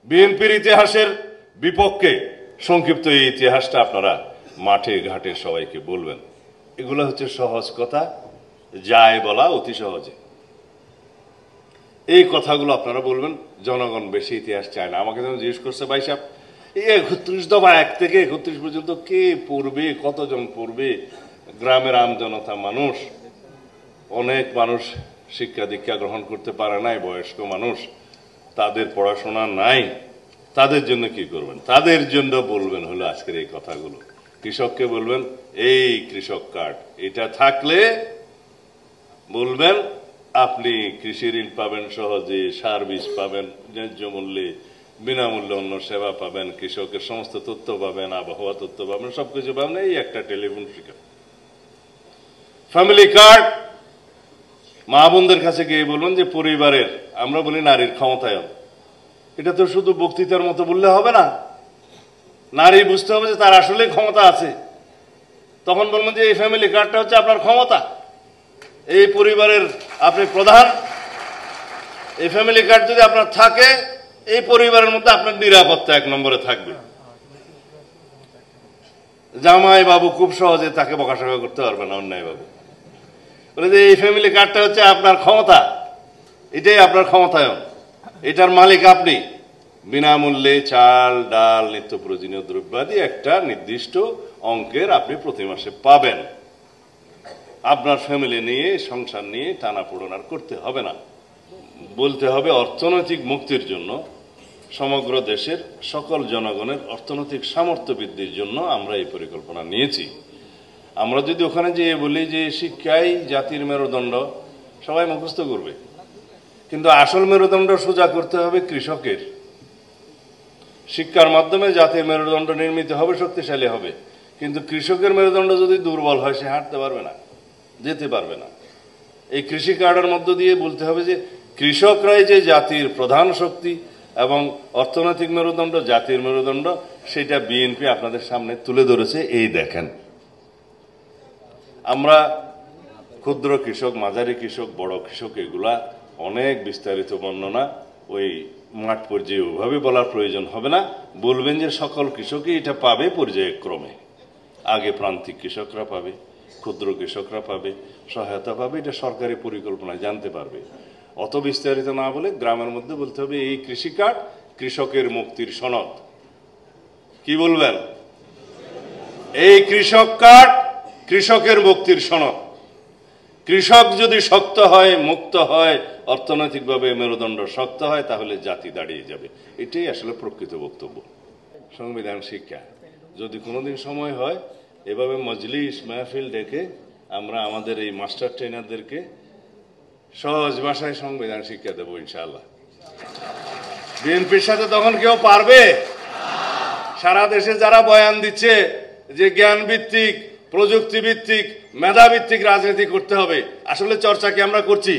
বিএনপির ইতিহাসের বিপক্ষে সংক্ষিপ্ত এই ইতিহাসটা আপনারা মাঠে ঘাটে সবাইকে বলবেন। এগুলো হচ্ছে সহজ কথা, যায় বলা অতি সহজে। এই কথাগুলো আপনারা বলবেন। জনগণ বেশি ইতিহাস চায় না। আমাকে যেন জিজ্ঞেস করছে, ভাই সাহেব, এই 31 দফা 1 থেকে 31 পর্যন্ত কে পড়বে, কতজন পড়বে? গ্রামের আমজনতা মানুষ, অনেক মানুষ শিক্ষা দীক্ষা গ্রহণ করতে পারে নাই, বয়স্ক মানুষ, তাদের পড়াশোনা নাই, তাদের জন্য কি করবেন? তাদের জন্য বলবেন হলো আজকের এই কথাগুলো। কৃষককে বলবেন এই কৃষক কার্ড, এটা থাকলে বলবেন আপনি কৃষি ঋণ পাবেন সহজে, সার বীজ পাবেন ন্যায্য মূল্যে, বিনামূল্যে অন্য সেবা পাবেন, কৃষকের সমস্ত তথ্য পাবেন, আবহাওয়া তথ্য পাবেন, সবকিছু পাবেন এই একটা টেলিফোন ফিকার। ফ্যামিলি কার্ড, মা বোনদের কাছে গিয়ে বলুন যে পরিবারের, আমরা বলি নারীর ক্ষমতায়ন, এটা তো শুধু বক্তৃতার মতো বললে হবে না। নারী বুঝতে হবে যে তার আসলে ক্ষমতা আছে। তখন বলবেন যে এই ফ্যামিলি কার্ডটা হচ্ছে আপনার ক্ষমতা, এই পরিবারের আপনি প্রধান, এই ফ্যামিলি কার্ড যদি আপনার থাকে এই পরিবারের মধ্যে আপনার নিরাপত্তা 1 নম্বরে থাকবে। জামাই বাবু খুব সহজে তাকে বকাশকা করতে পারবে না, অন্যায় বাবু বলে যে এই ফ্যামিলি কার্ডটা হচ্ছে আপনার ক্ষমতা, এটাই আপনার ক্ষমতায়ন, এটার মালিক আপনি। বিনামূল্যে চাল ডাল নিত্য প্রয়োজনীয় দ্রব্যাদি একটা নির্দিষ্ট অঙ্কের আপনি প্রতি মাসে পাবেন। আপনার ফ্যামিলি নিয়ে, সংসার নিয়ে টানাপোড়েন আর করতে হবে না। বলতে হবে অর্থনৈতিক মুক্তির জন্য সমগ্র দেশের সকল জনগণের অর্থনৈতিক সামর্থ্য বৃদ্ধির জন্য আমরা এই পরিকল্পনা নিয়েছি। আমরা যদি ওখানে যেয়ে বলি যে শিক্ষাই জাতির মেরুদণ্ড, সবাই মুখস্থ করবে, কিন্তু আসল মেরুদণ্ড সোজা করতে হবে কৃষকের। শিক্ষার মাধ্যমে জাতির মেরুদণ্ড নির্মিত হবে, শক্তিশালী হবে, কিন্তু কৃষকের মেরুদণ্ড যদি দুর্বল হয় সে হাঁটতে পারবে না, যেতে পারবে না। এই কৃষি কার্ডের মধ্য দিয়ে বলতে হবে যে কৃষকরাই যে জাতির প্রধান শক্তি এবং অর্থনৈতিক মেরুদণ্ড, জাতির মেরুদণ্ড, সেটা বিএনপি আপনাদের সামনে তুলে ধরেছে। এই দেখেন, আমরা ক্ষুদ্র কৃষক, মাঝারি কৃষক, বড় কৃষক, এগুলা অনেক বিস্তারিত বর্ণনা ওই মাঠ পর্যায়ে ওইভাবে বলার প্রয়োজন হবে না। বলবেন যে সকল কৃষকই এটা পাবে পর্যায়ক্রমে। আগে প্রান্তিক কৃষকরা পাবে, ক্ষুদ্র কৃষকরা পাবে, সহায়তা পাবে, এটা সরকারি পরিকল্পনায় জানতে পারবে। অত বিস্তারিত না বলে গ্রামের মধ্যে বলতে হবে এই কৃষি কার্ড কৃষকের মুক্তির সনদ। কি বলবেন? এই কৃষক কার্ড কৃষকের মুক্তির সনদ। কৃষক যদি শক্ত হয়, মুক্ত হয়, অর্থনৈতিকভাবে মেরুদণ্ড শক্ত হয়, তাহলে জাতি দাঁড়িয়ে যাবে। এটাই আসলে প্রকৃত বক্তব্য। সংবিধান শিক্ষা যদি কোনোদিন সময় হয়, এভাবে মজলিস মাহফিল ডেকে আমরা আমাদের এই মাস্টার ট্রেনারদেরকে সহজ ভাষায় সংবিধান শিক্ষা দেবো ইনশাআল্লাহ। বিএনপির সাথে তখন কেউ পারবে? সারা দেশে যারা বয়ান দিচ্ছে যে জ্ঞান ভিত্তিক, প্রযুক্তি ভিত্তিক, মেধা ভিত্তিক রাজনীতি করতে হবে, আসলে চর্চা কি আমরা করছি?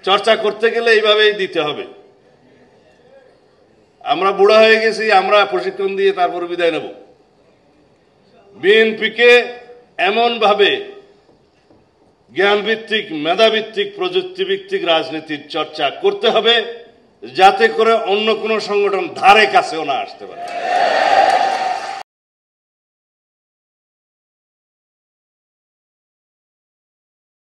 চর্চা করতে গেলে এইভাবেই দিতে হবে। আমরা বুড়া হয়ে গেছি, আমরা প্রশিক্ষণ দিয়ে তারপর বিদায় নেব। বিএনপিকে এমন ভাবে জ্ঞান ভিত্তিক, মেধা ভিত্তিক, প্রযুক্তি ভিত্তিক রাজনীতির চর্চা করতে হবে যাতে করে অন্য কোনো সংগঠন ধারে কাছেও না আসতে পারে।